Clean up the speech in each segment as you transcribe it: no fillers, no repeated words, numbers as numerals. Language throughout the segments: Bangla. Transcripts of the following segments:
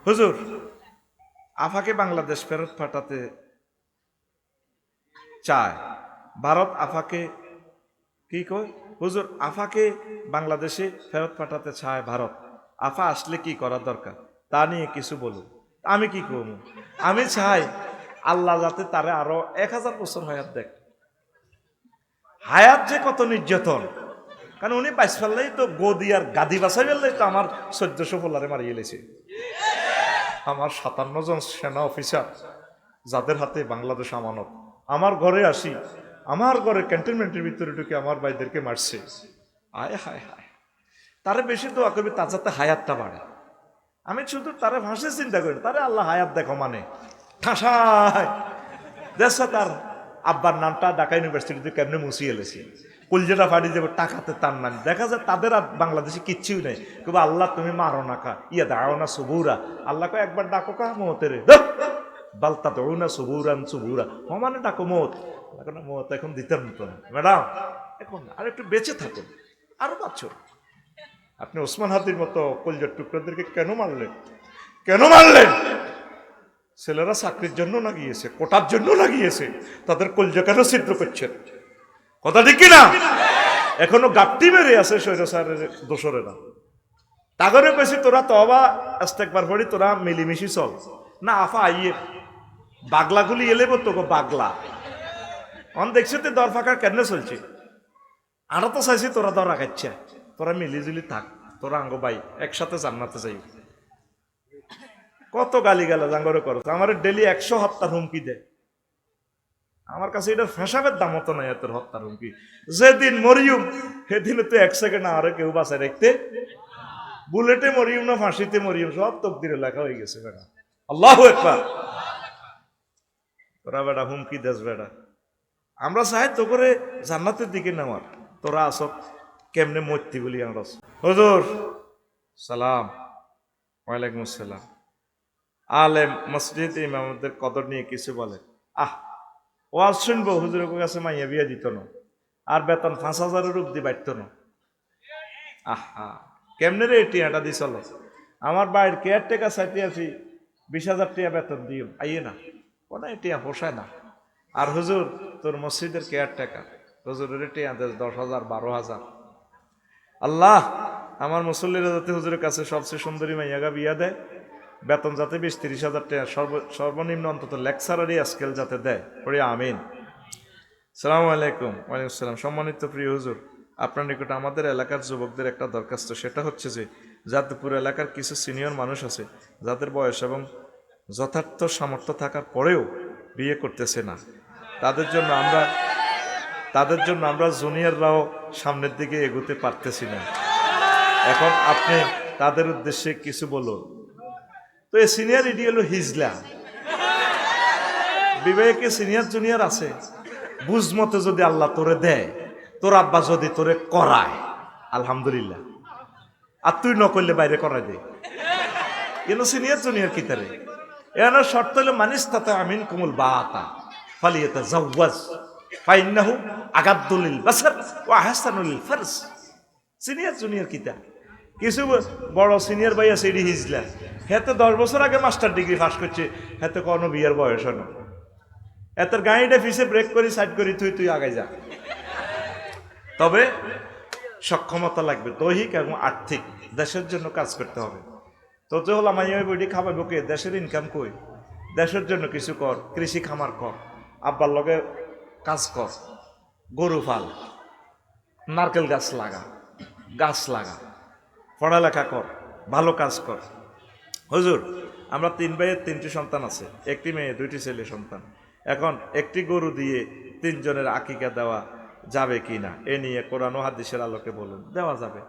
হুজুর, আফাকে বাংলাদেশ ফেরত পাঠাতে চায়, ভারত আফাকে কি কয়? হুজুর, আফাকে বাংলাদেশে ফেরত পাঠাতে চায় ভারত, আফা আসলে কি করা দরকার তা নিয়ে কিছু বলুন। আমি কি করব? আমি চাই আল্লাহ যাতে তারে আরো 1000 বছর হায়াত দেখ। হায়াত যে কত নির্যাতন, কারণ উনি বাইশ ফেললেই তো গদি আর গাদি বাসাই ফেললেই তো আমার 1400 পোলারে মারিয়ে লেছে। আমার 57 জন সেনা অফিসার যাদের হাতে বাংলাদেশ আমানত, আমার ঘরে আসি, আমার ঘরে ক্যান্টনমেন্টের ভিতরে ঢুকে আমার ভাইদেরকে মারছে। আয় হায় হায়, তারে বেশি দোয়া করবি তার যাতে হায়াতটা বাড়ে। আমি শুধু তারে ভাষে চিন্তা করি, তারে আল্লাহ হায়াত দেখো মানে ঠাসায় দেশ। তার আব্বার নামটা ঢাকা ইউনিভার্সিটিতে কেমনে মুছিয়ে এলেছে, কলজেটা ফাড়ি যাবে টাকাতে তার নাম। দেখা যায় তাদের আর বাংলাদেশে কিচ্ছুই নেই, কিন্তু আল্লাহ তুমি মারো না কা ইয়া দাও না সুবুরা, আল্লাহকে একবার ডাকো কা মতের বালতা তো না সুবুরান সুবুরা, মানে ডাকো মত। এখন মত এখন দিতেন মতো না ম্যাডাম, এখন আর একটু বেঁচে থাকুন আরো বাঁচো। আপনি ওসমান হাদির মতো কলজার টুকরাদেরকে কেন মারলেন? কেন মারলেন? ছেলেরা চাকরির জন্য না গিয়েছে, কোটার জন্য না গিয়েছে, তাদের কলজা কেন ছিদ্র করছেন? কথা ঠিক কিনা? এখনো গাপটি মেরে আছে স্বৈরাচারের দোসরেরা। তাগরে পেছি তোরা তবা ইস্তেগফার পড়ি, তোরা মিলিমিশি চল না। আফা আইয়ে বাগলাগুলি এলে বলতো বাগলা অন দেখছি তো দর ফাঁকা কেন চলছে। আরো তো চাইছি তোরা দর আগাচ্ছে, তোরা মিলিজুলি থাক, তোরা আঙ্গ ভাই একসাথে জান্নাতে যাই। কত গালি গালা জাঙ্গরে করো, আমার ডেলি 100 হত্যার হুমকি দেয়। আমার কাছে এটা ফেসাবের দাম মতো নাই এত হত্যার হুমকি। যেদিন মরিয়ম সেদিন তো 1 সেকেন্ড আরো কেউ বাঁচায় রাখতে। বুলেটে মরিয়ম না ফাঁসিতে মরিয়ম সব তকদিরে লেখা হয়ে গেছে বেটা। আল্লাহু আকবার। তোরা বেটা হুমকি দেশ বেটা, আমরা চাই তো করে জান্নাতের দিকে নেওয়ার, তোরা আসক কেমনে মরতি বলি আমরা। হুজুর সালাম। ওয়ালাইকুম আসসালাম। আলেম মসজিদ ইমামদের কদর নিয়ে কিছু বলে। ওয়াজ শুনবো, হুজুরের কাছে মাইয়া বিয়া দিত না, আর বেতন 5000 অব্দি বাড়ত না। কেমনে রে টিয়াটা দিছিল? আমার বাড়ির কেয়ারটেকার চাইতে আছি 20,000 টিয়া বেতন দিও, আইয়ে না কোনো টিয়া পোষায় না। আর হুজুর তোর মসজিদের কেয়ারটেকার, হুজুরের টিয়া 10,000 12,000। আল্লাহ আমার মুসল্লিরা যাতে হুজুরের কাছে সবচেয়ে সুন্দরী মাইয়াগা বিয়া দেয়, বেতন যাতে 20-30,000 টাকা সর্বনিম্ন অন্তত লেকচারারি স্কেল যাতে দেয়, পড়ি আমিন। সালামু আলাইকুম। ওয়ালাইকুম আসসালাম। সম্মানিত প্রিয় হুজুর, আপনার নিকট আমাদের এলাকার যুবকদের একটা দরখাস্ত, সেটা হচ্ছে যে যাদবপুর এলাকার কিছু সিনিয়র মানুষ আছে যাদের বয়স এবং যথার্থ সামর্থ্য থাকার পরেও বিয়ে করতেছে না। তাদের জন্য আমরা জুনিয়ররাও সামনের দিকে এগোতে পারতেছি না। এখন আপনি তাদের উদ্দেশ্যে কিছু বলুন। তো এই সিনিয়র ইডি হলো হিজলা। বিবেকে সিনিয়র জুনিয়র আছে, বুঝ মতে যদি আল্লাহ তোরে দেয়, তোর আব্বা যদি তোরে করায় আলহামদুলিল্লাহ, আর তুই নকরলে বাইরে করাই দে। কেন সিনিয়র জুনিয়র কি তারে এর শর্ত হলো মানিস তাতে আমিন কুমুল বাতা ফালিয়াতা জাওয়াজ ফাইন্নাহু আগাদ্দুলিল বাসার ওয়া আহসানুল ফারজ। সিনিয়র জুনিয়র কিতা? কিছু বড় সিনিয়র ভাই আছে এডি হিজলা, হেতে 10 বছর আগে মাস্টার ডিগ্রি পাস করছে, হেতে কোনো বিয়ের বয়স হয় না। এতের গাড়িটা ফিসে ব্রেক করি সাইড করি তুই আগে যা। তবে সক্ষমতা লাগবে দৈহিক এবং আর্থিক, দেশের জন্য কাজ করতে হবে। তো যে হল আমার বইটি খাবার বুকে দেশের ইনকাম কই, দেশের জন্য কিছু কর, কৃষি খামার কর, আব্বার লগে কাজ কর, গরু ফাল, নারকেল গাছ লাগা, পড়ালেখা কর, ভালো কাজ কর। হুজুর আমরা 3 ভাইয়ের 3টি সন্তান আছে, একটি মেয়ে 2টি ছেলে সন্তান। এখন একটি গরু দিয়ে 3 জনের আকিকা দেওয়া যাবে কি না, এ নিয়ে কোরআন ও হাদিসের আলোকে বলুন। দেওয়া যাবে,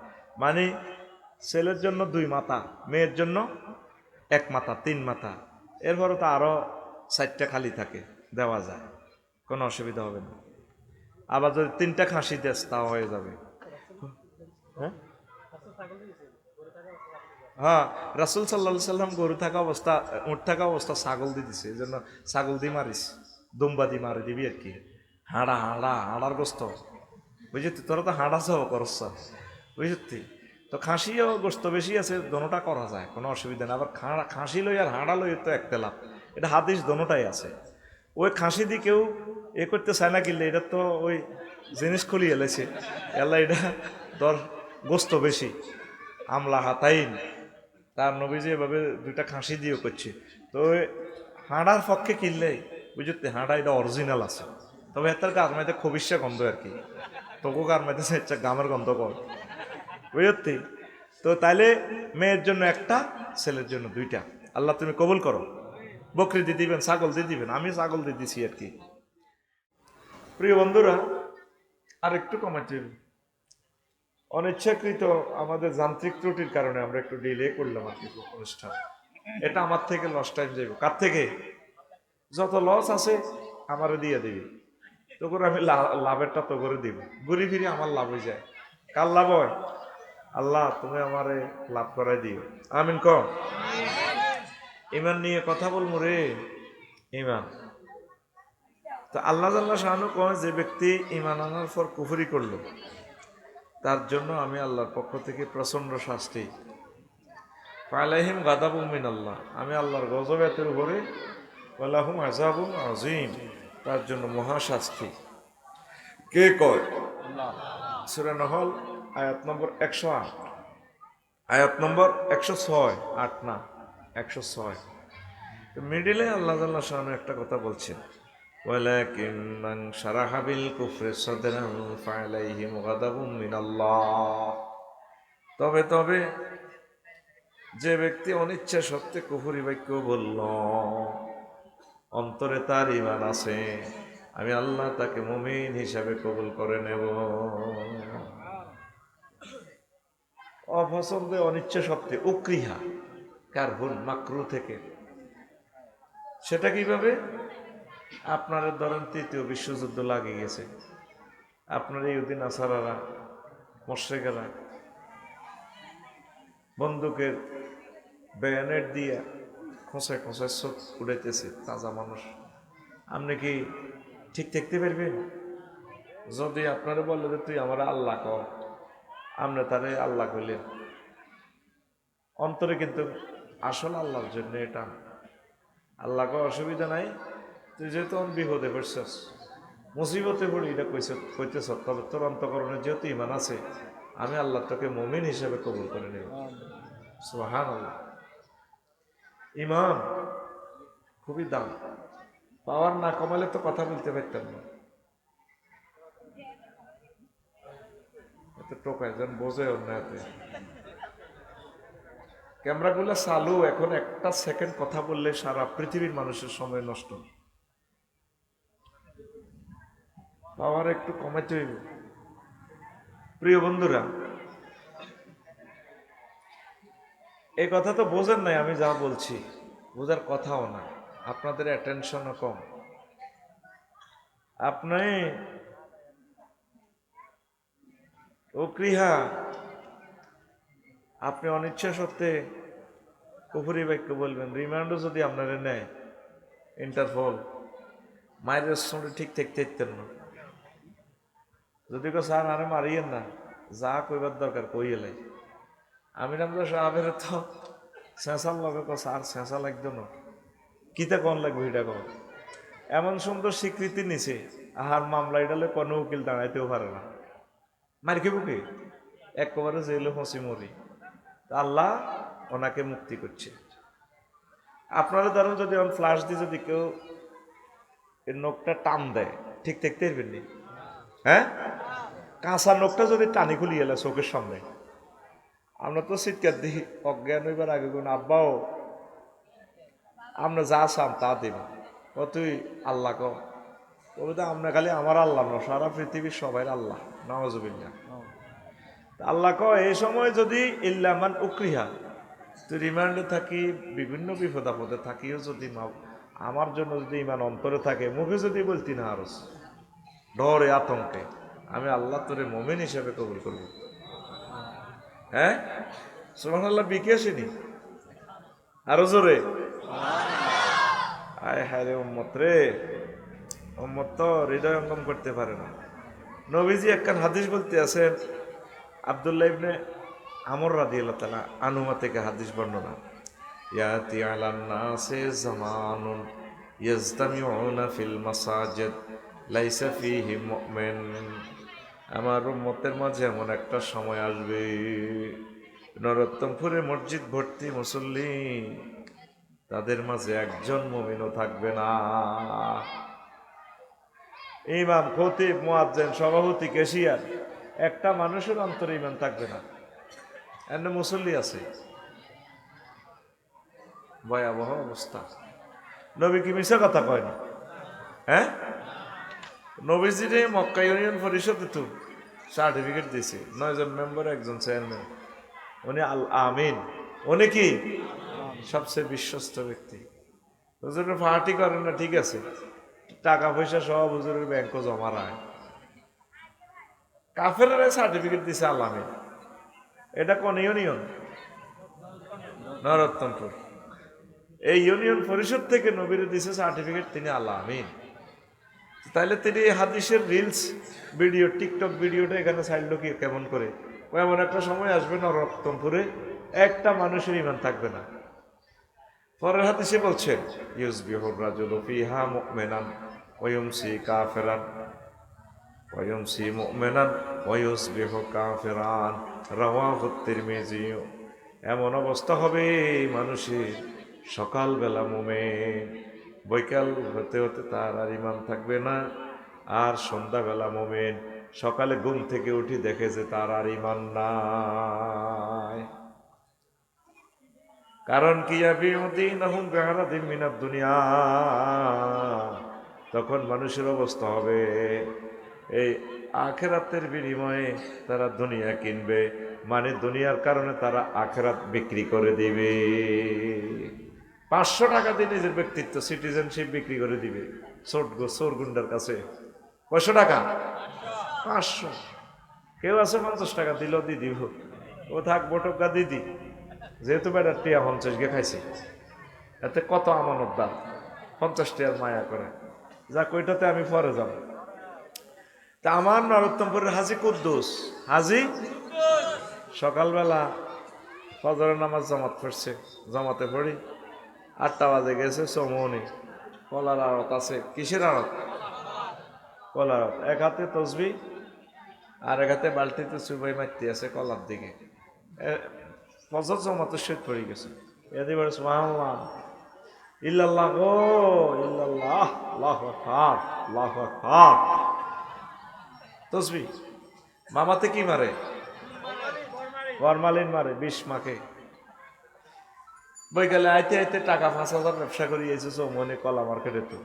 মানে ছেলের জন্য 2 মাথা, মেয়ের জন্য 1 মাথা, 3 মাথা, এরপরও তো আরো 4টা খালি থাকে, দেওয়া যায়, কোনো অসুবিধা হবে না। আবার যদি 3টা খাসি দেশ তাও হয়ে যাবে। হ্যাঁ, রাসূল সাল্লাল্লাহু আলাইহি সাল্লাম গরু থাকা অবস্থা, উট থাকা অবস্থা ছাগল দিয়ে দিছে, এই জন্য ছাগল দিয়ে মারিস, দুম্বা দিয়ে মারি দিবি আর কি। হাড়ার গোস্ত বুঝলি, তোরা তো হাঁড়া সহ করস বুঝলি। তো খাসিও গোস্ত বেশি আছে, দোনোটা করা যায়, কোনো অসুবিধা নেই। আবার খাসি লই আর হাঁড়া লই তো একটা লাভ, এটা হাদিস দোনোটাই আছে। ওই খাসি দিয়ে কেউ করতে চায় না, কিনলে এটা তো ওই জিনিস খুলি এলেছে এলা, এটা ধর গোস্ত বেশি, আমলা হাতাইন, তার নবীজি এভাবে দুইটা খাসি দিয়েও করছে। তো ওই হাঁড়ার পক্ষে কিনলেই বুঝতে, হাঁড়া এটা অরিজিনাল আছে, তবে এর গাছমাইতে খবিসা গন্ধ আর কি, তোকে গাছমাইতে গামের গন্ধ কর, বুঝতে। তো তাইলে মেয়ের জন্য একটা, ছেলের জন্য দুইটা। আল্লাহ তুমি কবুল করো। বকরি দিয়ে দিবেন, ছাগল দিয়ে দিবেন, আমি ছাগল দিয়ে দিছি আর কি। প্রিয় বন্ধুরা, আর একটু কমাইতে, অনিচ্ছাকৃত আমাদের যান্ত্রিক ত্রুটির কারণে আমরা একটু ডিলে করলাম আর কি অনুষ্ঠান। এটা আমার থেকে লস টাইম যাইব, কার থেকে? যত লস আছে আমারে দিয়ে দিবি, তো করে আমি লাভেরটা তো করে দিব, ঘুরি ফিরি আমার লাভ হয়ে যায়। কার লাভ হয়? আল্লাহ তুমি আমারে লাভ করাই দিও, আমিন কম। ইমান নিয়ে কথা বলবো রে, ইমান। তো আল্লাহ শাহানু কয়, যে ব্যক্তি ইমান আনার পর কুফরি করলো, তার জন্য আমি আল্লাহর পক্ষ থেকে প্রচন্ড শাস্তি, ফালাইহিম গাদাবুম মিনাল্লাহ, আমি আল্লাহর গজব এতের উপরে, ওয়ালাহুম আযাবুন আযীম, তার জন্য মহাশাস্তি। কে কয়? সূরা নহল আয়াত নম্বর 108, আয়াত নম্বর 106, 8 না 106। মিডিলে আল্লাহ শাহানু একটা কথা বলছেন, ওয়ালাকিন মান শারাহা বিল কুফরি সাদরান ফালাইহিম গাদাবুম মিনাল্লাহ, তবে যে ব্যক্তি অনিচ্ছা সত্ত্বে কুফরি বাক্য বলল, অন্তরে তার ঈমান আছে, আমি আল্লাহ তাকে মুমিন হিসাবে কবুল করে নেব। অপছন্দে অনিচ্ছা সত্ত্বে, উকরিহা কারহুন, মাকরু থেকে। সেটা কিভাবে? আপনারা ধরেন তৃতীয় বিশ্বযুদ্ধ লাগে গেছে, আপনার ইহুদিন আসারারা, মুশরিকেরা বন্দুকের ব্যানেট দিয়ে খোঁচায় খোঁচায় চোখ উড়াইতেছে, তাজা মানুষ, আপনি কি ঠিক থাকতে পারবেন? যদি আপনারা বললেন যে তুই আমার আল্লাহ কর, আপনি তারে আল্লাহ কইলেন, অন্তরে কিন্তু আসল আল্লাহর জন্য এটা, আল্লাহ কো অসুবিধা নাই, তুই যেহেতু বিপদে পড়ছস, মুসিবতে পড়ি, এটা কইতেছ, তবে তোর অন্তঃকরণে যেহেতু ঈমান আছে, আমি আল্লাহ তোকে মুমিন হিসেবে কবুল করে নেব। সুবহানাল্লাহ। ঈমান খুবই দাম, পাওয়ার না কমালে তো কথা বলতে পারতাম না। এত টোকায় যেন বোঝে অন্যায়তে। ক্যামেরাগুলো চালু, এখন একটা সেকেন্ড কথা বললে সারা পৃথিবীর মানুষের সময় নষ্ট। পাওয়ার একটু কমাইতে হইব। প্রিয় বন্ধুরা, এই কথা তো বোঝেন নাই, আমি যা বলছি বোঝার কথাও না, আপনাদের অ্যাটেনশনও কম। আপনি অক্রিহা, আপনি অনিচ্ছা সত্ত্বে কুফরি বাক্য বলবেন, রিমান্ডও যদি আপনারা নেয়, ইন্টারপোল, মায়ের সঙ্গে ঠিক থাকতে ইতেন না। যদি কেউ স্যার আরে মারিয়েন না, যা কইবার দরকার কই এলাই। আমি আমরা সাহেবের তো শেষার লগে স্যার শেষা লাগতো না, কিতা কন লাগবে এটা কন। এমন সুন্দর স্বীকৃতি নিছে, আহার মামলা এটালে কোনো উকিল দাঁড়াইতেও পারে না, মার খেবো কি, একেবারে জেলে ফসি মরি। আল্লাহ ওনাকে মুক্তি করছে। আপনারা ধরেন যদি ফ্লাশ দিয়ে যদি কেউ এর নখটা টান দেয়, ঠিক থাকতে পারবেন নি? হ্যাঁ, কাঁচা নখটা যদি টানি খুলি এলে চোখের সামনে, আমরা তো চিৎকার দিই, অজ্ঞান হইবার আগে কোন আব্বাও আমরা যা চান তা দিব, ও তুই আল্লাহ ক, কবিতা আমরা খালি আমার আল্লাহ না, সারা পৃথিবীর সবাই আল্লাহ, নাওয়াজুবিল্লাহ। আল্লাহ ক এই সময় যদি ইল্লামান উকরিহা, তুই রিমান্ডে থাকি, বিভিন্ন বিপদ আপদে থাকিও যদি আমার জন্য যদি ইমান অন্তরে থাকে, মুখে যদি বলতি না আরস ডরে আতঙ্কে, আমি আল্লাহ তোরে মুমিন হিসেবে কবুল করব। হ্যাঁ, সুবহানাল্লাহ, বিকে আসেনি আরো জোরে, আয় হায় রে উম্মত রে, উম্মত তো হৃদয় অঙ্গম করতে পারে না। নবীজি একখান হাদিস বলতে আছেন, আব্দুল্লাহ ইবনে আমর রাদিয়াল্লাহু তাআলা আনহু থেকে হাদিস বর্ণনা, ইয়াতি আলান নাসে জামানুন ইয়াজতামিউনা ফিল মাসাজিদ লাইসা ফীহি মুমিন। আমার উম্মতের মাঝে এমন একটা সময় আসবে, নরোত্তমপুরে মসজিদ ভর্তি মুসল্লি, তাদের মাঝে একজন মুমিনও থাকবে না। ইমাম, খতিব, মুয়াজ্জিন, সভাপতি, ক্যাশিয়ার, একটা মানুষের অন্তরে ইমান থাকবে না। এমন মুসল্লি আছে, ভয়াবহ অবস্থা। নবী কি মিশা কথা কয় না? হ্যাঁ, নবীজিরে মক্কা ইউনিয়ন পরিষদে তো সার্টিফিকেট দিয়েছে, 9 জন মেম্বার, একজন চেয়ারম্যান, উনি আল আমিন, উনি কি সবচেয়ে বিশ্বস্ত ব্যক্তি। হুজুরের পার্টি করেন না, ঠিক আছে, টাকা পয়সা সব হুজুরের ব্যাংকে জমা রায়, কাফেররা সার্টিফিকেট দিছে আল আমিন। এটা কোন ইউনিয়ন? নরোত্তমপুর। এই ইউনিয়ন পরিষদ থেকে নবীর দিছে সার্টিফিকেট, তিনি আল আমিন। তাইলে তিনি হাদিসের রিলস ভিডিও, টিকটক ভিডিওটা এখানে ছাড়লো কি কেমন করে? এমন একটা সময় আসবে নরোত্তমপুরে একটা মানুষের ইমান থাকবে না। পরের হাদিসে বলছেন, ইউসবিহুর রাজুলু ফিহা মুমিনান ওয়া ইউমসি কাফিরান ওয়া ইউমসি মুমিনান ওয়া ইউসবিহু কাফিরান, রাওয়াহু তিরমিজি। এমন অবস্থা হবে মানুষের, সকালবেলা মুমিন, বৈকাল হতে হতে তার আর ইমান থাকবে না, আর সন্ধ্যাবেলা মুমিন, সকালে ঘুম থেকে উঠি দেখে যে তার আর ইমান নাই। কারণ কি, দুনিয়া, তখন মানুষের অবস্থা হবে এই আখেরাতের বিনিময়ে তারা দুনিয়া কিনবে, মানে দুনিয়ার কারণে তারা আখেরাত বিক্রি করে দিবে। 500 টাকা দিয়ে নিজের ব্যক্তিত্ব, সিটিজেনশিপ বিক্রি করে দিবে চোর গুন্ডার কাছে। 500 টাকা, 500, কেউ আছে 50 টাকা দিলেও দিয়ে দিব, ও থাক বটকা দিদি, যেহেতু বেটার টিয়া 50 গে খাইছে, এতে কত আমানত দাম, 50 টিয়ার মায়া করে, যাক ওইটাতে আমি পরে যাব। তা আমার নরোত্তমপুরের হাজি কুদ্দুস, হাজি সকালবেলা ফজরের নামাজ জামাত পড়ছে, জামাতে পড়ি 8টা বাজে গেছে, চমনি কলার আড়ত আছে। কিসের আড়ত? কলার আড়ত। এক হাতে তসবি আর এক হাতে বালতিতে চুবাই মারতে আছে কলার দিকে। ফজর জামাতের সহিত পড়ে গেছে, এদিকে সুবহানাল্লাহ, ইল্লাল্লাহ গো ইল্লাল্লাহ, আল্লাহু আকবার, আল্লাহু আকবার। তসবি মামাতে কি মারে? ফরমালিন মারে, 20 মাকে। বৈকালে আইতে আইতে টাকা 5,000 ব্যবসা করিয়েছে চৌমনে কলা মার্কেটে। তো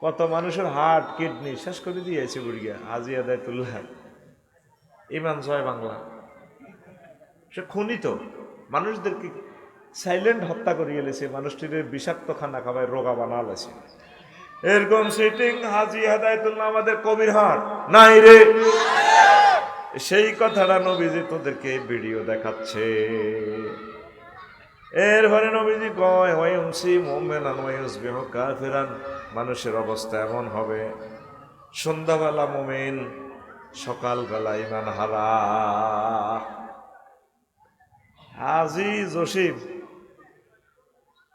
কত মানুষের হার্ট কিডনি শেষ করে দিয়েছে বুড়িয়া হাজি আদায়তুল্লাহ। ইমান জয় বাংলা। সে খুনি, তো মানুষদেরকে সাইলেন্ট হত্যা করিয়ে এলেছে, মানুষটির বিষাক্ত খানা খাবায় রোগা বানা লেছে। এরকম সিটিং হাজি হেদায়েতুল্লাহ আমাদের কবির হাট নাই রে। সেই কথাটা নবীজি তোদেরকে ভিডিও দেখাচ্ছে। এরপরে নবীজি কয়, ওয়ায়ুমসি মুমিনান ওয়া ইউসবিহু কাফিরান, মানুষের অবস্থা এমন হবে, সন্ধ্যাবেলা মুমিন, সকালবেলা ইমান হারা। হাজি জসিম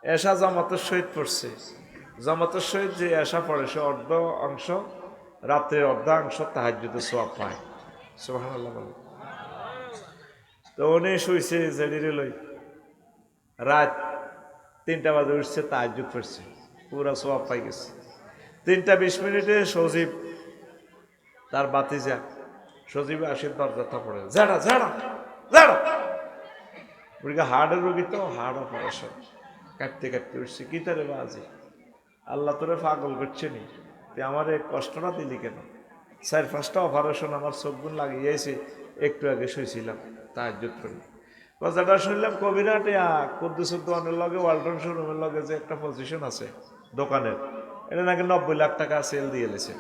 এশা জামাতের সহিত পড়ছে, জামাতের সহিত যে এশা পড়ে সে অর্ধ অংশ, রাত্রের অর্ধাংশ তাহাজ্জুদে সওয়াব পায়। সুবহানাল্লাহ। তো উনি শুইছে জেডিরে লই, রাত 3টা বাজে উঠছে, তাহাজ্জুদ পড়ছে, পুরা সওয়াব পাই গেছে। 3:20 সজীব তার বাতিজা, সজীবে আসির দরজাটা পড়ে, ঝাড়া ঝাড়া ঝাড়া। বুড়িকে হার্টের রোগী, তো হার্ট অপারেশন, কাটতে কাটতে উঠছে, কি তারে বাজি, আল্লাহ তোরে পাগল করছে নি, তুই আমার এই কষ্টটা দিলি কেন? 4-5টা অপারেশন আমার চোখগুন লাগিয়েছে, একটু আগে শুয়েছিলাম তাহাজ্জুদ করি। কথাটা শুনলাম কবিরাটে কুদ্দুসুদ্দোয়ানের লগে ওয়ালটন শোরুমের লগে যে একটা পজিশন আছে দোকানের, এটা নাকি 90 লাখ টাকা সেল দিয়ে এলেছে।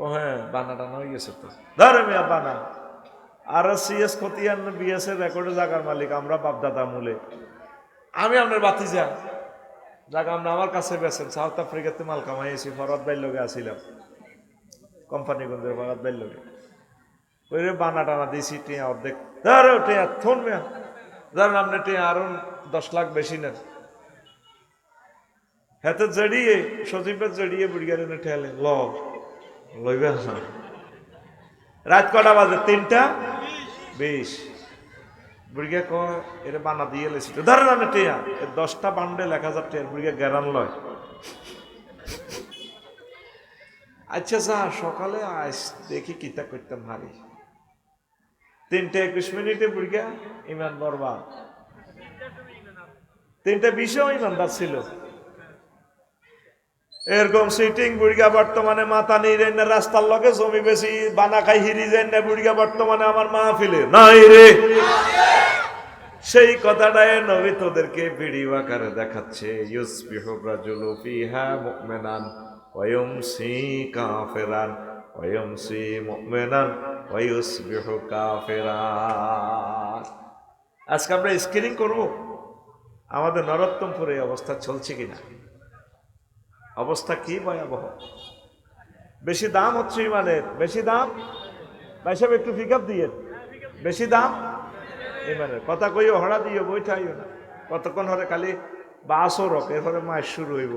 ও হ্যাঁ, বানা টানা হয়ে গেছে তো, ধরে মিয়া বানা। আর সিএস খতিয়ান বিএস এর রেকর্ডে জাগার মালিক আমরা, বাপদাদা মূলে। আমি আপনার বাতিজা, জায়গা আপনি আমার কাছে বেছেন, সাউথ আফ্রিকাতে মাল কামাইছি, ফরহাদ ভাইয়ের লগে আসিলাম, কোম্পানিগঞ্জের ফরহাদ ভাইয়ের লগে। ওই বানা টানা দিয়েছি টিয়া অর্ধেক ধরো টিয়া থন মেয়া ধরেন আপনি টিয়া আরো 10 লাখ বেশি নেন হাতে জড়িয়ে সজীবের জড়িয়ে বুড়িয়ার এনে ঠেলে লইবে না রাত কটা বাজে 3:20 বুড়িয়া কয় এটা বানা দিয়ে লেছি তো ধরেন আপনি টিয়া 10টা বান্ডেল 1000 টিয়ার বুড়িয়া গ্যারান লয় আচ্ছা যা সকালে আস দেখি কিতা করতাম হারি 3:21 বুড়িয়া ইমান বরবাদ 3:20 ইমানদার ছিল এরকম সিটিং বুড়িয়া বর্তমানে মাথা নিয়ে না রাস্তার লগে জমি বেশি বানা খাই হিরি যায় না বুড়িয়া বর্তমানে আমার মাহফিলে নাই রে সেই কথাটাই নবী তোদেরকে ভিডিও আকারে দেখাচ্ছে ইউসবিহু রাজুলু ফিহা মুমিনান ওয়া ইউমসি কাফিরান ওয়া ইউমসি মুমিনান ওয়া ইউসবিহু কাফিরান। আজকে আমরা স্ক্রিনিং করব আমাদের নরোত্তমপুরে এই অবস্থা চলছে কিনা, অবস্থা কি ভয়াবহ। বেশি দাম হচ্ছে ইমানের, বেশি দাম ভাই সাহেব একটু পিক আপ দিয়ে, বেশি দাম ইমানের কথা কইও হড়া দিও বইটাইও না কতক্ষণ হরে খালি বাসও রক এরপরে মাস শুরু হইব।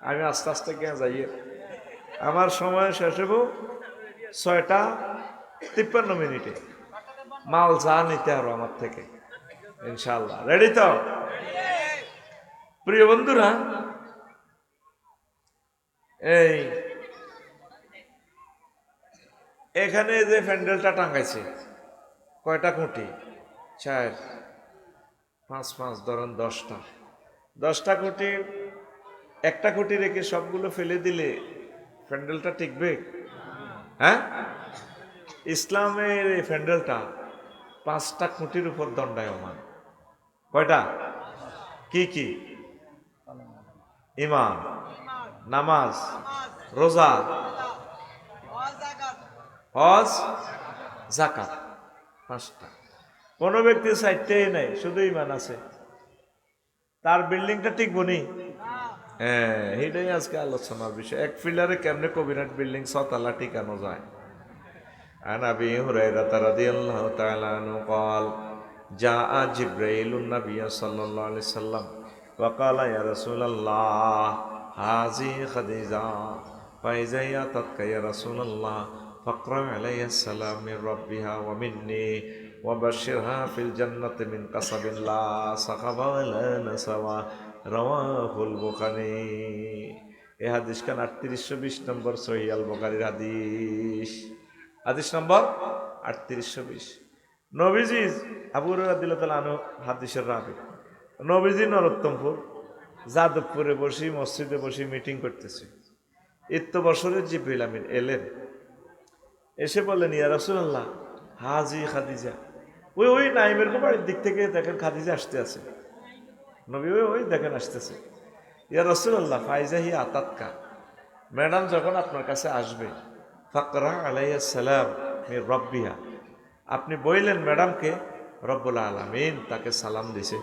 আমি আস্তে আস্তে কে যাইয়ে আমার সময় শেষ হইব 6:53 মাল যা নিতে আরো আমার থেকে ইনশাল্লাহ। রেডি তো প্রিয় বন্ধুরা? এই এখানে যে প্যান্ডেলটা টাঙ্গাইছে কয়টা খুঁটি? 4 5 5 ধরেন 10টা খুঁটি, একটা খুঁটি রেখে সবগুলো ফেলে দিলে প্যান্ডেলটা টিকবে? হ্যাঁ, ইসলামের এই প্যান্ডেলটা 5টা খুঁটির উপর দণ্ডায়মান। কয়টা? কি কি? ঈমান, নামাজ, রোজা, হজ, যাকাত, 5টা। কোন ব্যক্তি 4টাই নাই, শুধু ঈমান আছে, তার বিল্ডিংটা টিকবো নি? হ্যাঁ, এটাই আজকে আলোচনার বিষয়। এক ফিলারে কেমনে কবিরাট বিল্ডিং 6 তলা টিকানো যায়। আন আবি হুরায়রা রাদিয়াল্লাহু তাআলা আনহু قال جاء جبريل النبي صلى الله عليه وسلم وقال يا رسول الله هذه خديجة فإذا أتتك يا رسول الله فاقرأ علي السلام من ربها ومني وبشرها في الجنة من قصب لا صخب ولا نسب رواه البخاري। এই হাদিস খান 3820 নম্বর সহিহ আল বুখারীর হাদিস, হাদিস নম্বর 3820। নবীজি আবু হুরায়রা রাদিয়াল্লাহু তাআলা আনহু হাদিসের রাবী। নবীজি নরোত্তমপুর যাদবপুরে বসে মসজিদে বসে মিটিং করতেছে। বছরের জিবরিল আমিন এলেন, এসে বললেন ইয়া রাসূলুল্লাহ হাজি খাদিজা। ওই নাইমের বাড়ির দিক থেকে দেখেন খাদিজা আসতে আছে। নবী ওই দেখেন আসতেছে। ইয়া রাসূলুল্লাহ ফাইজা হি আতাতকা, ম্যাডাম যখন আপনার কাছে আসবে ফাকরা আলাইহিস সালাম মির রাব্বিহা, আপনি বললেন ম্যাডামকে রব্বুল আলামিন তাকে সালাম দিছে।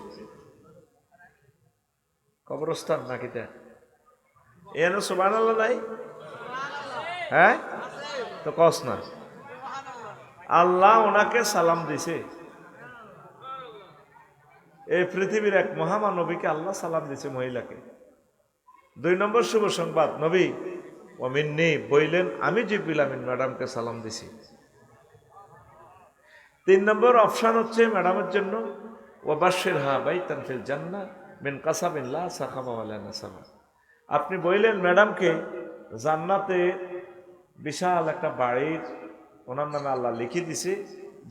কবরস্থান নাকি তা এনো সুবহানাল্লাহ নাই? হ্যাঁ তো কস না, আল্লাহ ওনাকে সালাম দিছে। এই পৃথিবীর এক মহামানবীকে আল্লাহ সালাম দিছে, মহিলাকে। 2 নম্বর শুভ সংবাদ, নবী ও মিন্নি বইলেন আমি জিবরিল আমিন ম্যাডামকে সালাম দিছি। 3 নম্বর অপশন হচ্ছে ম্যাডামের জন্য ওয়াবাশশিরহা বাইতান ফিল জান্নাহ মিন কাসাবিন লা সাখাবা ওয়ালা নাসাবা। আপনি বললেন ম্যাডামকে জান্নাতে বিশাল একটা বাড়ির ওনার নামে আল্লাহ লিখে দিছে,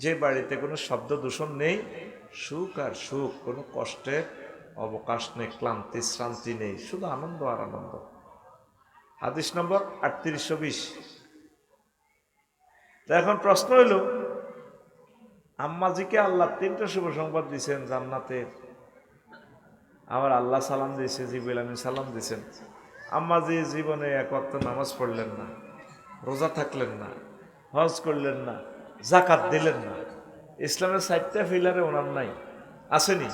যে বাড়িতে কোনো শব্দ দূষণ নেই, সুখ আর সুখ, কোনো কষ্টের অবকাশ নেই, ক্লান্তি শ্রান্তি নেই, শুধু আনন্দ আর আনন্দ। হাদিস নম্বর 3820। তা এখন প্রশ্ন হইল, আম্মাজিকে আল্লাহ 3টা শুভ সংবাদ দিয়েছেন জান্নাতের, আবার আল্লাহ সালাম দিয়েছে, জিবরিল আমিন সালাম দিয়েছেন। আম্মাজি জীবনে 1 ওয়াক্ত নামাজ পড়লেন না, রোজা থাকলেন না, হজ করলেন না, যাকাত দিলেন না। ইসলামের 4টা ফিলারে ওনার নাই, আসেনি?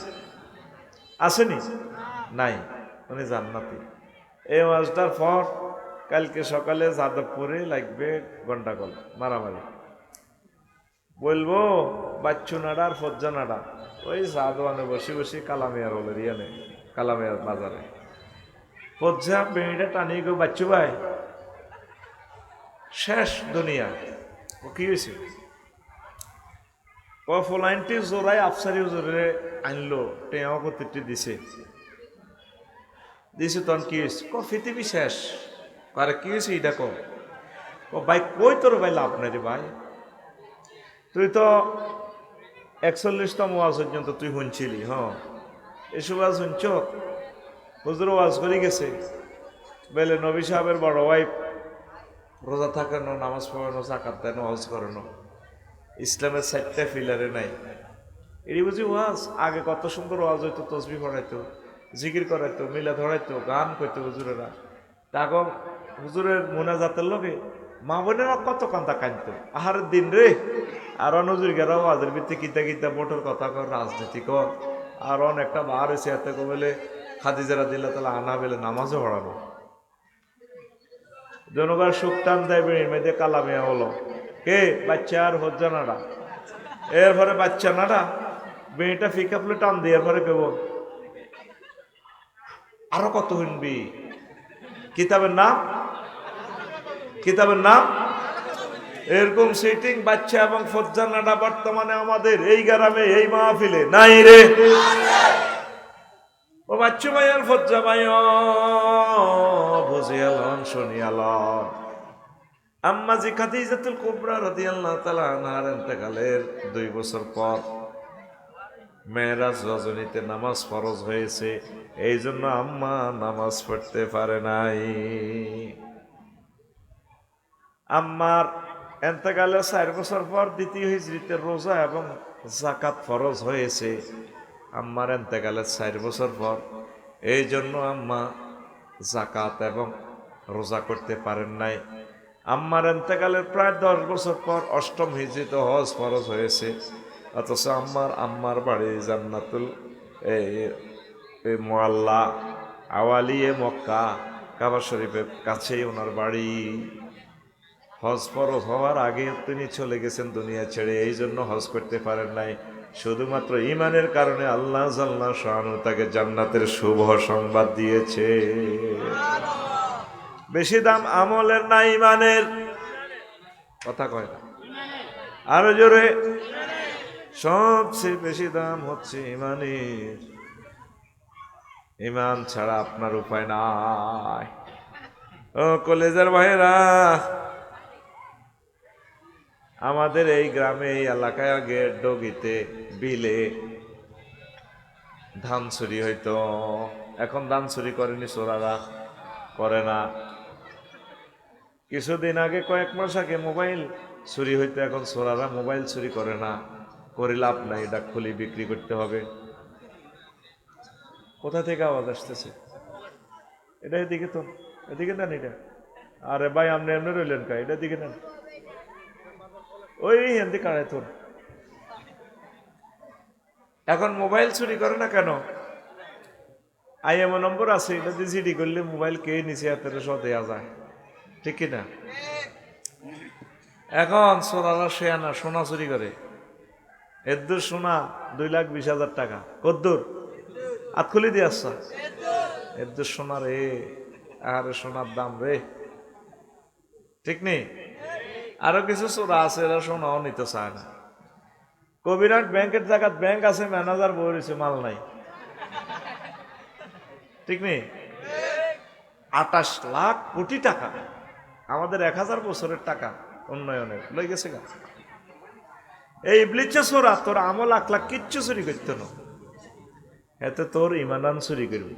আসেনি? নাই, উনি জান্নাতি। এই ওয়াজটার পর কালকে সকালে যাদবপুরে লাগবে গন্ডাগোল, মারামারি। বলবো বাচ্চু নাড়া আর ফজ্জা নাড়া ওই চা দোকানে বসে বসে কালামিয়ার হলের ইয়ানে কালামিয়ার বাজারে ফজ্জা বেড়িটা টানিয়ে গো বাচ্চু ভাই শেষ দুনিয়া ও কি হয়েছে ও ফলাইনটি জোড়াই আফসারি জোরে আনলো টেঁয়া কতিটি দিছে তখন কি হয়েছে পৃথিবী শেষ আরে কি হয়েছে এটা কো ভাই কই তোর ভাই লাভ নাই রে ভাই তুই তো 41তম ওয়াজ পর্যন্ত তুই শুনছিলি হ্যাঁ এসব ওয়াজ শুনছ হুজুর ওয়াজ করে গেছে বেলে নবী সাহেবের বড় ওয়াইফ রোজা থাকানো নামাজ পড়ানো জাকাত দেনো হজ করানো ইসলামের 4টা পিলারে নাই এটি বুঝি ওয়াজ আগে কত সুন্দর ওয়াজ হইতো তসবি পড়াইতো জিকির করাইতো মিলা ধরাইতো গান করতো হুজুরেরা তখন হুজুরের মোনাজাতের লগে মা বোনেরা কত কান্দা কাঁদতো আহারের দিন রে আর নজুর গেরাও আজের ভিত্তি কিতা কিতা ভোটের কথা কর রাজনীতি কর আর একটা বার এসে এত বলে খাদিজারা দিল্লা তাহলে আনা বেলে নামাজও পড়ানো জনগণ সুখ টান দেয় বেড়ির মেয়েদের কালামিয়া হলো কে বাচ্চা আর হজ্জা নাড়া এরপরে বাচ্চা নাড়া বেড়িটা ফিকা ফুলে টান দিয়ে এরপরে কেব আরো কত শুনবি কিতাবের নাম এরকম সিটিং বাচ্চা এবং ফজ্জা নাড়া বর্তমানে আমাদের এই গ্রামে এই মাহফিলে নাই রে ও বাচ্চু ভাই আর ফজ্জা ভাই বুঝিয়ালন শুনিয়ালন আম্মা জি খাদিজাতুল কুবরা রাদিয়াল্লাহু তাআলা আনহার ইন্তেকালের 2 বছর পর মেরাজ রজনীতে নামাজ ফরজ হয়েছে এই জন্য আম্মা নামাজ পড়তে পারে নাই আম্মার ইন্তেকালের 4 বছর পর দ্বিতীয় হিজরিতে রোজা এবং যাকাত ফরজ হয়েছে আম্মার ইন্তেকালের 4 বছর পর এই জন্য আম্মা যাকাত এবং রোজা করতে পারেন নাই আম্মার ইন্তেকালের প্রায় 10 বছর পর 8ম হিজরিতে হজ ফরজ হয়েছে অথচ আম্মার বাড়ি জান্নাতুল মুআল্লা আওয়ালিয়ে মক্কা কাবা শরীফের কাছেই ওনার বাড়ি হজ ফরজ হওয়ার আগে তিনি চলে গেছেন দুনিয়া ছেড়ে এই জন্য হজ করতে পারেন নাই শুধুমাত্র ঈমানের কারণে আল্লাহ জাল্লা শানু তাকে জান্নাতের শুভ সংবাদ দিয়েছে বেশি দাম আমলের না ঈমানের কথা কয় না আরো জোরে সবচেয়ে বেশি দাম হচ্ছে ঈমানের ঈমান ছাড়া আপনার উপায় নাই ও কলেজার ভাইরা আমাদের এই গ্রামে এই এলাকায় আগে ডগিতে বিলে ধান চুরি হইতো এখন ধান চুরি করেনি চোরারা করে না কিছুদিন আগে কয়েক মাস আগে মোবাইল চুরি হইতো এখন চোরারা মোবাইল চুরি করে না করে লাভ নাই এটা খুলি বিক্রি করতে হবে কোথা থেকে আওয়াজ আসতেছে এটা এদিকে তো এদিকে নেন এটা আরে ভাই আপনি এমনি রইলেন কা এটা দিকে নেন ওই হিন্দি কাড়ায় তোর এখন মোবাইল চুরি করে না কেন আইএমও নম্বর আছে এটা দিয়ে জিডি করলে মোবাইল কে নিচে হাতের সব দেওয়া যায় ঠিক কিনা এখন সোনারা শেয়ানা সোনা চুরি করে এদ্দুর সোনা 2,20,000 টাকা কদ্দুর আতখুলি দিয়ে আসছা এদ্দুর সোনা রে আরে সোনার দাম রে ঠিক নেই আরো কিছু চোরা আছে এরা সোনাও নিতে চায় না কবিরাট ব্যাংকের জায়গা ব্যাংক আছে ম্যানেজার বলেছে মাল নাই ঠিক নেই 28 লাখ কোটি টাকা আমাদের 1000 বছরের টাকা উন্নয়নের লই গেছে গা এই ইবলিসে চোরা তোর আমল 1 লাখ কিচ্ছু চুরি করতে না এতে তোর ঈমান চুরি করবি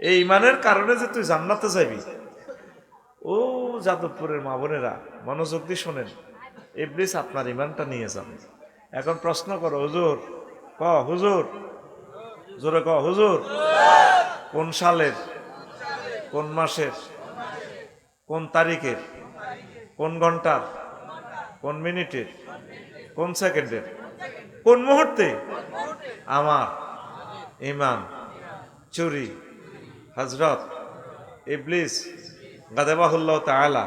এই ঈমানের কারণে যে তুই জান্নাতে যাবি ও যাদবপুরের মা বোনেরা মনোযোগ দিয়ে শোনেন ইবলিস আপনার ঈমানটা নিয়ে যাবে এখন প্রশ্ন করো হুজুর হুজুর জোরে হুজুর কোন সালের কোন মাসের কোন তারিখের কোন ঘন্টার কোন মিনিটের কোন সেকেন্ডের কোন মুহূর্তে আমার ঈমান চুরি হযরত ইবলিস গাদাবাহুল্লাহ তাআলা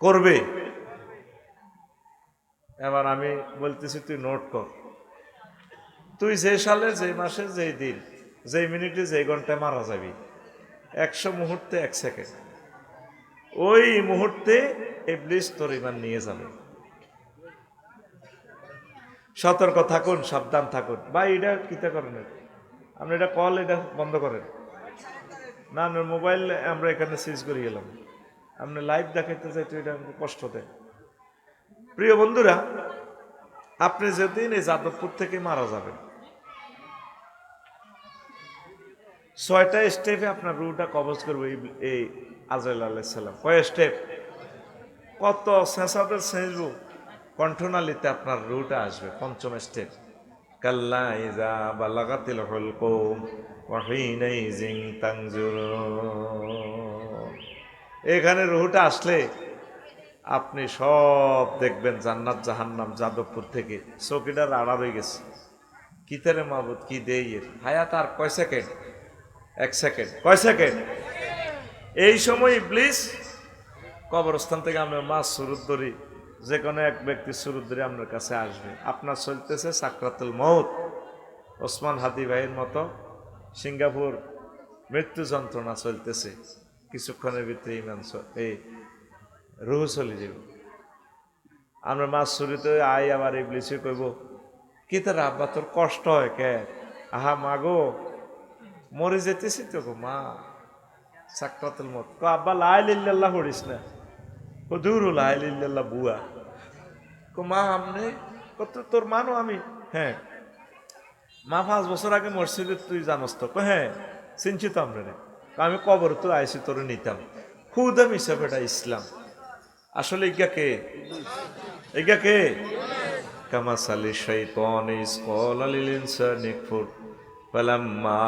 করবে এবার আমি বলতেছি তুই নোট কর, তুই যে সালে যে মাসে যেই দিন যেই মিনিটে যেই ঘন্টায় মারা যাবি 100 মুহূর্তে 1 সেকেন্ড, ওই মুহূর্তে ইবলিস তোর ঈমান নিয়ে যাবে। সতর্ক থাকুন, সাবধান থাকুন। ভাই এটা কিতা করেন, আপনি এটা কল এটা বন্ধ করেন না, মোবাইল আমরা এখানে সুইচ করে গেলাম, আপনি লাইভ দেখাইতে চাইতে এটা আমাকে কষ্ট দেয়। প্রিয় বন্ধুরা, আপনি যেদিন এই যাদবপুর থেকে মারা যাবেন 6টা স্টেপে আপনার রুটা কবজ করবো এই আজরাইল আলাইহিস সালাম। কয় স্টেপ, কত সেঁচাদের সেঁচবো, কণ্ঠনালীতে আপনার রুটা আসবে। 5ম স্টেপ, কাল্লা ইযা বালাগাতিল হুলকুম ওয়া হিনাইযিন তানজুরুন। এখানে রুটা আসলে আপনি সব দেখবেন, জান্নাত জাহান্নাম যাদবপুর থেকে চৌকিটার আড়া রয়ে গেছে। কিতারে মাবুদ কি দেই, হায়াত আর কয় সেকেন্ড, 1 সেকেন্ড, কয় সেকেন্ড। এই সময় ইবলিস কবরস্থান থেকে আমরা মাছ সুরুত ধরি, যে কোনো এক ব্যক্তি সুরুত ধরে আপনার কাছে আসবে। আপনার চলতেছে সাকরাতুল মউত, ওসমান হাদি ভাইয়ের মতো সিঙ্গাপুর মৃত্যু যন্ত্রণা চলতেছে, কিছুক্ষণের ভিতরে ইমান এই রুহ চলে যাব। আমরা মাছ সুরিতে আই, আবার ইবলিসে কইব কি তার আব্বা তোর কষ্ট হয় কে, আহা মাগো মরে যেতেছি তো গো মা, সাকরাতুল মউত। কো আব্বা লা ইলাহা ইল্লাল্লাহ পড়িস না, ও দূর লা ইলাহা ইল্লাল্লাহ বুয়া। কো মা আমনে কত তোর মানো আমি, হ্যাঁ মা 5 বছর আগে মসজিদে তুই জানস তো, হ্যাঁ চিনছি তো আমরা, আমি কবর তো আইসি তোর নিতাম, খুদাম হিসাবে এটা ইসলাম। আসলে এগা কে কামাসালি শাইতান ইস ক্বালা লিল ইনসানি কুফর ফালাম্মা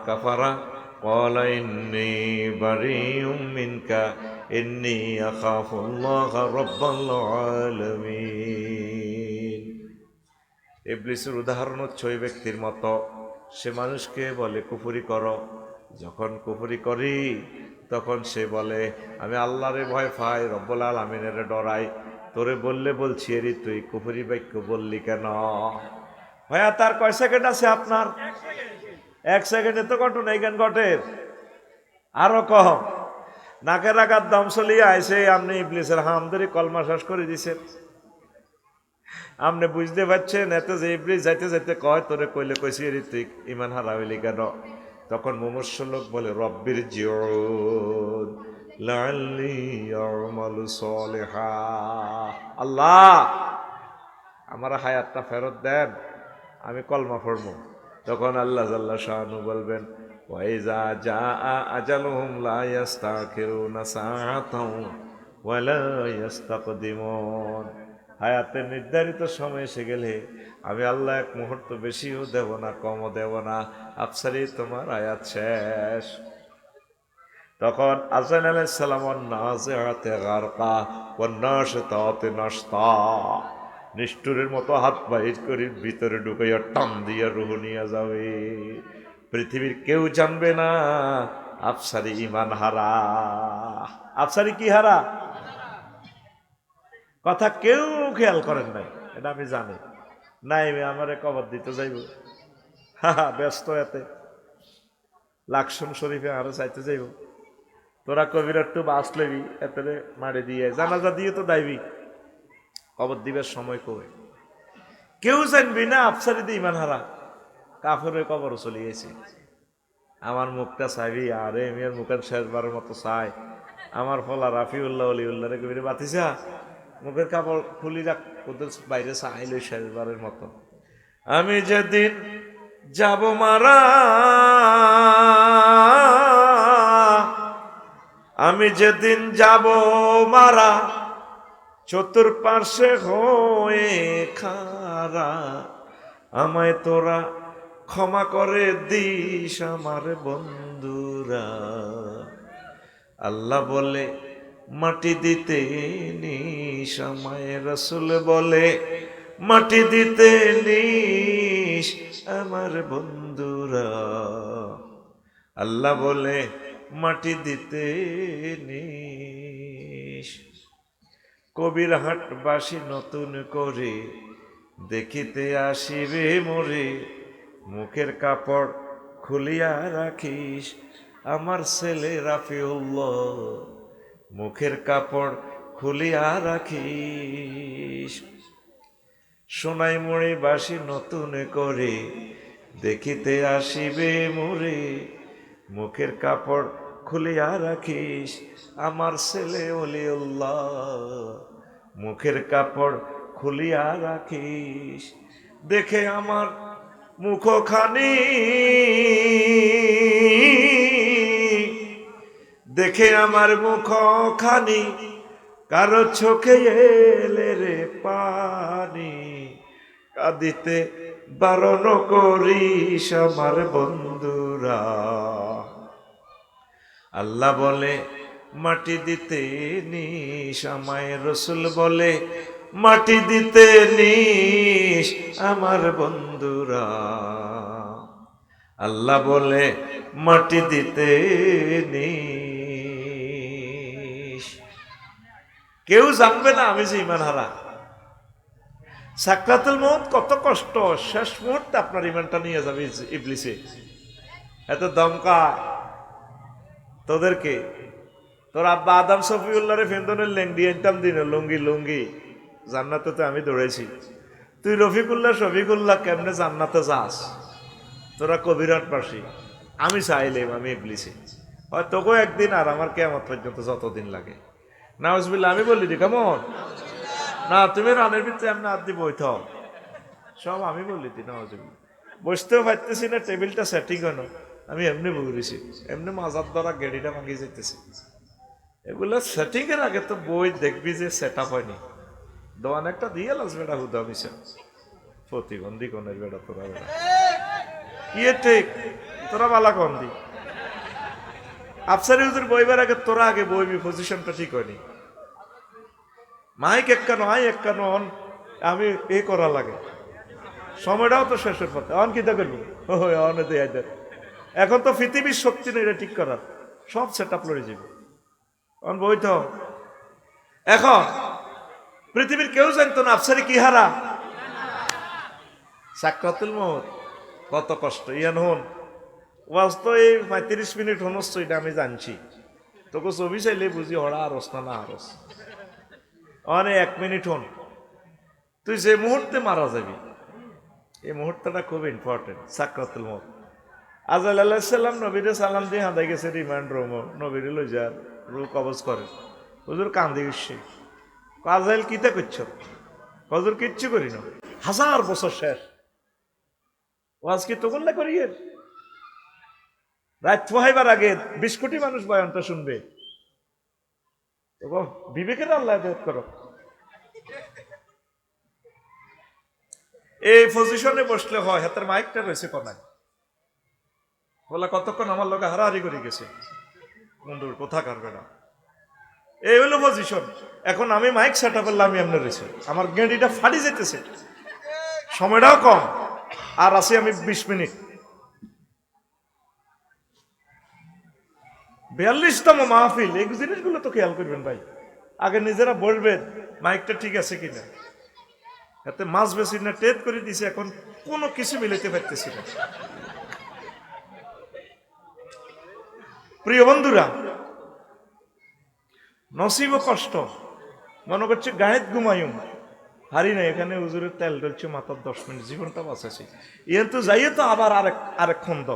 কাফারা ক্বালা ইন্নী বারিউম মিনকা ইন্নী আখাফুল্লাহ রাব্বাল আলামিন। ইবলিসের উদাহরণ হচ্ছে ওই ব্যক্তির মতো, সে মানুষকে বলে কুফরি করো, যখন কুফরি করি তখন সে বলে আমি আল্লাহরে ভয় পাই, রব্বুল আলামিনের ডরাই। তোরে বললে বলছি এরি তুই কুফরি বাক্য বললি কেন? ভাইয়া তার কয় সেকেন্ড আছে আপনার? 1 সেকেন্ডে তো ঘটনা এইখান ঘটের আরো কম। নাকের আঘাত দম চলিয়ে আইসে, আপনি ইবলিসের হামদারি কলমা শেষ করে দিছেন। আপনি বুঝতে পারছেন এত যে ইবলিস যাইতে যাইতে কয় তোরে কইলে কইছি এরি তুই ইমান হারা হইলি কেন? তখন মুমূর্ষ লোক বলে রব্বির জিউন লাআল্লি আ'মালু সলিহা, আল্লাহ আমার হায়াতটা ফেরত দেন, আমি কলমা পড়ব। তখন আল্লাহ জাল্লা শানু বলবেন ওয়াইজা জাআ আজালুহুম লা ইস্তাখিরুনা সাআতাও ওয়া লা ইস্তাকদিমুন। হায়াতের নির্ধারিত সময় এসে গেলে আমি আল্লাহ 1 মুহূর্ত বেশিও দেব না, কমও দেব না, আফসারি তোমার হায়াত শেষ। তখন আজরাইল আলাইহিস সালাম নাযিআতে গারকা ওয়ান নাশিতাতে নাশতা, নিষ্ঠুরের মতো হাত বাইর করে ভিতরে ঢুকাইয়া টান দিয়া রুহ নিয়ে যাবে। পৃথিবীর কেউ জানবে না আফসারি ঈমান হারা। আফসারি কি হারা? কথা কেউ খেয়াল করেন নাই, এটা আমি জানি। নাই আমারে কবর দিতে যাইব, ব্যস্ত এতে লাকসুম শরীফে আরো চাইতে যাইব, তোরা কবির একটু বাস লেবি এতে মারে দিয়ে জানাজা দিয়ে তো দাইবি, কবর দিবার সময় কবে কেউ জানবি না আফসারি দিয়ে ইমান হারা কাফের কবর চলে গেছে। আমার মুখটা চাইবি, আরে মেয়ের মুখের শেষবারের মতো চাই। আমার ফলা রাফিউল্লাহ অলিউল্লাহ রে কবির বাতিসা মুখের কাপড় খুলি রাখ, ওদের বাইরে চাইল শেষবারের মতো। আমি যেদিন যাব মারা, আমি যেদিন যাব মারা, চতুর্পার্শ্বে হয়ে খারা, আমায় তোরা ক্ষমা করে দিস আমার বন্ধুরা। আল্লাহ বলে মাটি দিতে নিস, আমায় রাসূল বলে মাটি দিতে নিস আমার বন্ধুরা। আল্লাহ বলে মাটি দিতে নিস। কবিরহাটবাসী নতুন করে দেখিতে আসিবে মোরে, মুখের কাপড় খুলিয়া রাখিস আমার ছেলে রাফিউল্লাহ, মুখের কাপড় খুলিয়া রাখিস। সোনাইমুড়িবাসী নতুন করে দেখিতে আসিবে মোরে, মুখের কাপড় খুলিয়া রাখিস আমার ছেলে ওলিউল্লাহ, মুখের কাপড় খুলিয়া রাখিস। দেখে আমার মুখখানি, দেখে আমার মুখখানি, কারো চোখে এলে রে পানি, কাঁদিতে বারণ করিস আমার বন্ধুরা। আল্লাহ বলে মাটি দিতে নিস আমায়, রসুল বলে মাটি দিতে নিস আমার বন্ধুরা। আল্লাহ বলে মাটি দিতে নিস। কেউ জানবে না আমি যে ইমান হারা। সাকরাতুল মউত কত কষ্ট, শেষ মুহূর্তে আপনার ইমানটা নিয়ে যাবে ইবলিসে। এত দমকা তোদেরকে, তোর আব্বা আদম শফিউল্লাহরে ফেন্দনের লেংডি এনতাম দিন লুঙ্গি লুঙ্গি, জান্নাতে তো আমি দৌড়াইছি। তুই রফিকুল্লাহ শফিকুল্লাহ কেমনে জান্নাতে যাস? তোরা কবিরহাটবাসী, আমি চাইলেম আমি ইবলিসে। হয় তোকেও একদিন আর আমার কিয়ামত পর্যন্ত যতদিন লাগে। নাউজুবিল্লাহ আমি বলি দি কেমন না, তুমি রানের ভিতরে এমনি আদি বইত সব আমি বলি দি নাউজুবিল্লাহ। বসতেও পারতেছি না, টেবিলটা সেটিং হয় না, আমি এমনি বইছি, এমনি মাজার দ্বারা গেড়িটা ভাঙিয়ে যেতেছি। এগুলো সেটিং এর আগে তো বই দেখবি যে সেট আপ হয়নি। দোয়ান একটা দিয়ে লাস বেড়া হুদা মিশা প্রতিবন্ধী কনের বেড়া তোরা বেড়া ইয়ে ঠিক, তোরা বালা কন দি আফসারি হুজুর বইবার আগে তোরা আগে বইবি, পজিশনটা ঠিক হয়নি। মাইক একখানো আই একখানো অন আমি এ করা লাগে, সময়টাও তো শেষের পথে। অন কি দেখবি অন দেয়, এখন তো পৃথিবীর শক্তি নেই এটা ঠিক করার, সব সেট আপ লড়ে যাবে। অন বই তো এখন পৃথিবীর কেউ জানতো না আফসারি কি হারা। সাকরাতুল মউত কত কষ্ট। ইয়ান হন ওয়াজ তো এই 35 মিনিট হনস্ত, এটা আমি জানছি। তোকে ছবি চাইলে বুঝি হরা আরস না না আরস। অনে 1 মিনিট হন, তুই যে মুহূর্তে মারা যাবি, এই মুহূর্তটা খুব ইম্পর্টেন্ট। সাকরাতুল মউত আজরাইল আলাইহিস সালাম নবীরে সালাম দিয়ে হাঁদাই গেছে রিমান্ড রুম, নবীরে লই যা রু কবজ করে। হুজুর কান্দি উঠছে, আজরাইল কিতা করছ? হুজুর কিচ্ছু করি না, 1000 বছর শেষ ওয়াজ কি তখন না করি। রাত পোহাইবার আগে 20 কোটি মানুষ বয়ানটা শুনবে। বিবেকের আল্লাহ করো। এই পজিশনে বসলে হয়, হাতের মাইকটা রয়েছে কোনায়, বলা কতক্ষণ আমার লোক হারাহারি করে গেছে বন্ধুর কোথা কারবে না। এই হলো পজিশন। এখন আমি মাইক সেট আপ করলাম, আমি এমনি রয়েছে, আমার গেঁডিটা ফাটি যেতেছে, সময়টাও কম, আর আছি আমি 20 মিনিট। 42তম মাহফিল, এই জিনিসগুলো তো খেয়াল করবেন ভাই। আগে নিজেরা বলবেন মাইকটা ঠিক আছে কিনা। এতে মাছ বেশি না টেপ করে দিছে, এখন কোনো কিছু মিলাইতে পারতেছি না। প্রিয় বন্ধুরা, নসিব কষ্ট, মনে করছে গায়েত ঘুমায়ুম হারি না, এখানে হুজুরের তেল ডলছে মাত্র 10 মিনিট, জীবনটা বাঁচাছি। ইয়ে তো যাইয়ে তো আবার আরেক খন্দ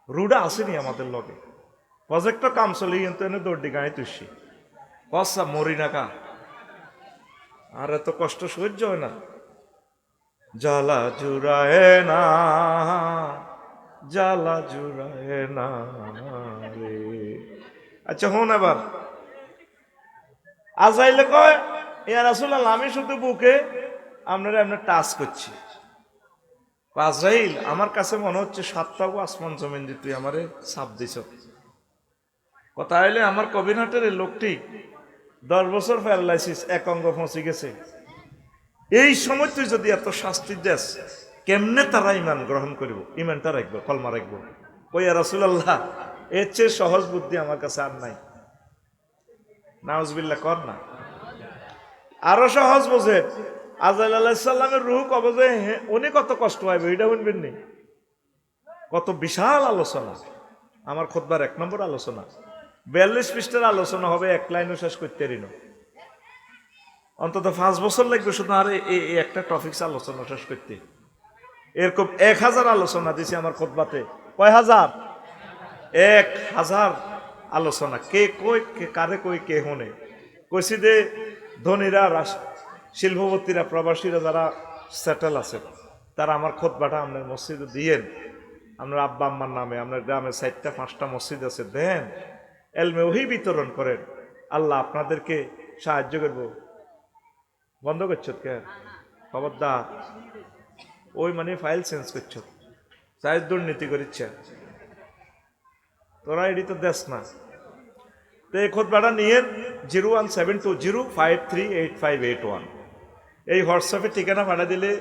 রুডা আসেনি আমাদের লগে, প্রজেক্টর কাম চলে কিন্তু এনে দৌড়ি গায়ে তুসি কসা মরি না কা, আর এত কষ্ট সহ্য হয় না। জ্বালা জুড়ায় না, জ্বালা জুড়ায় না রে। আচ্ছা হন, এবার আজাইলে কয় ইয়া রাসূলুল্লাহ আমি শুধু বুকে আপনারা এমনি টাচ করছি। আজরাইল আমার কাছে মনে হচ্ছে 7টা আসমান জমিন যে তুই আমারে ছাপ দিছ। কথা হইলে আমার কবিরহাটের লোকটি 10 বছর প্যারালাইসিস, এক অঙ্গ ফসে গেছে। এই সময় তুই যদি এত শাস্তি দেস, কেমনে তারা ইমান গ্রহণ করিব, ইমানটা রাখবো, কলমা রাখবো। ওই রাসূলুল্লাহ এর চেয়ে সহজ বুদ্ধি আমার কাছে আর নাই। নাউজুবিল্লাহ কর না। আরো সহজ বোঝে, আজরাইল আলাইহিস সালামের রূহ কবজে উনি কত কষ্ট পাইবে এটা শুনবেন নি? কত বিশাল আলোচনা, আমার খুতবার 1 নম্বর আলোচনা, 42 পৃষ্ঠার আলোচনা হবে, এক লাইনও শেষ করতে পারি না। অন্তত 5 বছর লাগবে শুধু আর এই একটা টপিকস আলোচনা শেষ করতে। এরকম 1000 আলোচনা দিছি আমার খুতবাতে। কয় হাজার? 1000 আলোচনা। কে কই, কে কারে কই, কে হনে কইছি যে ধনীরা, শিল্পপতিরা, প্রবাসীরা যারা সেটেল আছে তারা আমার খুতবাটা আপনার মসজিদে দিয়েন, আপনার আব্বা আম্মার নামে, আপনার গ্রামে 4টা 5টা মসজিদ আছে, দেন, এলমে ওহী বিতরণ করেন, আল্লাহ আপনাদেরকে সাহায্য করব। বন্ধ করছ কে? খবরদার, ওই মানে ফাইল চেঞ্জ করছ, চাই দুর্নীতি করিচ্ছে, তোরা এটি তো দেশ না। তো এই খুতবাটা নিয়ে 01720538581 এই হোয়াটসঅ্যাপে ঠিকানা পাঠা দিলে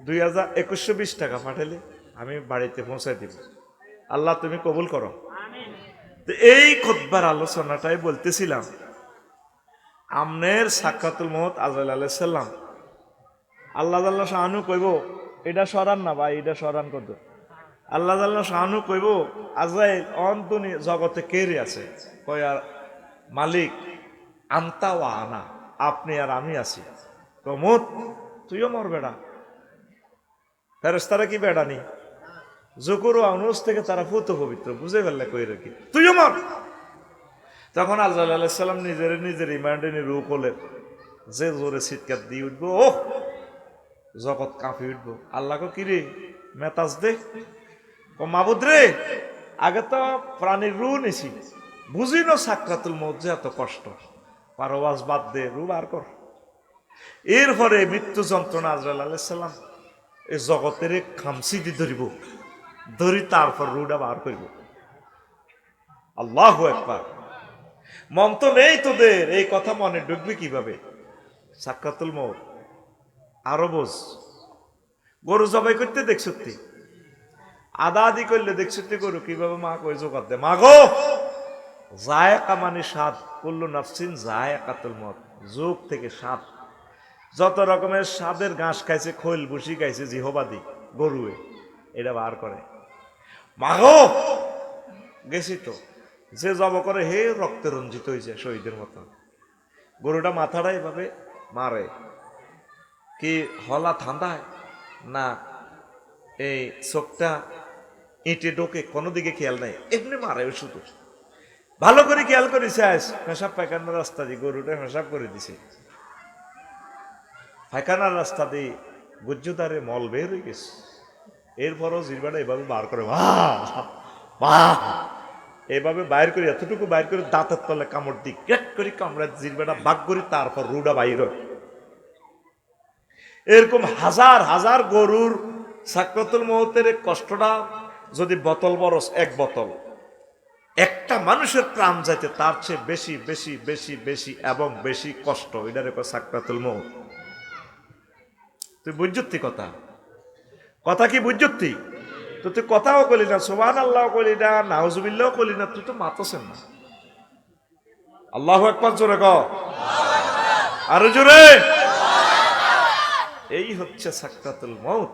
2120 টাকা পাঠালে আমি বাড়িতে পৌঁছাই দিব। আল্লাহ তুমি কবুল করো। তো এই খুতবার আলোচনাটাই বলতেছিলাম, আমনের সাক্ষাতুল মউত আজরাইল আলাইহিস সালাম, আল্লাহ তাআলা শাহানু কইব এটা সরান না ভাই, এটা সরান কত। আল্লাহ তাআলা শাহানু কইব আজরাইল অন্তনি জগতে কে রে আছে? কয় আর মালিক আনতা ওয়া আনা, আপনি আর আমি আছি। তো মত তুইও মর বেড়া। ফেরেশতারা কি বেড়া নি? যুকুর ও আনুস থেকে তারা পুত পবিত্র, বুঝে ফেললে কই রেখি তুইও মর। তখন আজরাইল আলাইহিস সালাম নিজের ইমানে রূহ করলেন, যে জোরে চিৎকার দিয়ে উঠবো, ও জগৎ কাঁপি উঠবো। আল্লাহকে কি রে মেতাজ দে, ও মাবুদ রে, আগে তো প্রাণীর রূহ নিছি, বুঝি না সাকরাতুল মউত যে এত কষ্ট, পারওয়াজ বাদ দে, রূহ বার কর। এরপরে মৃত্যু যন্ত্রণা আজরাইল আলাইহিস সালাম এই জগতের খামসি দিয়ে ধরিব, ধরি তারপর রূহটা বার করিব। আল্লাহু আকবার। মন তো নেই তোদের, এই কথা মনে ঢুকবে কিভাবে? সাকরাতুল মউত আরো বোঝ। গরু জবাই করতে দেখছতি, আদা আদি করলে দেখছতি গরু কিভাবে মা কই জোগাড় দে, মা গো জায়কা মানে স্বাদ, কুল্লু নাফসিন জায়কাতুল মউত, যোগ থেকে স্বাদ, যত রকমের স্বাদের ঘাস খাইছে, খৈল ভুসি খাইছে জিহবাদি গরুয়ে, এটা বার করে। মা গো গেছি তো, যে জব করে হে রক্তে রঞ্জিত হয়েছে শহীদের মতো। গরুটা মাথাটা এভাবে মারে, কি হলা ঠান্ডায় না এই চোখটা ইটে ঢোকে, কোনো দিকে খেয়াল নাই, এমনি মারে শুধু। ভালো করে খেয়াল করেছে, পেশাব পায়খানার রাস্তা দিয়ে গরুটা পেশাব করে দিছে, পায়খানার রাস্তা দিয়ে গুজ্জুদারে মল বের হয়ে গেছে। এরপরও জিরবাটা এভাবে বার করে, এভাবে বাইর করে, এতটুকু বাইর করে দাঁতের তলে কামড় দিই, কেট করি কামড়া জিরবাটা বাগ করি, তারপর রুডা বাইর হয়। এরকম হাজার হাজার গরুর সাকরাতুল মউতের কষ্টটা যদি বোতল বরস, এক বোতল, একটা মানুষের প্রাণ যাইতে তার চেয়ে বেশি বেশি বেশি বেশি এবং বেশি কষ্ট, এটার সাকরাতুল মউত। তুই বুঝতি কথা, কথা কি বুঝতি? তো তুই কথাও কলি না, সুবহানাল্লাহ কলি না, নাউজুবিল্লাহ কলি না, তুই তো মাতছেন না। আল্লাহু আকবার জোরে ক, আরো জোরে। এই হচ্ছে সাকরাতুল মউত।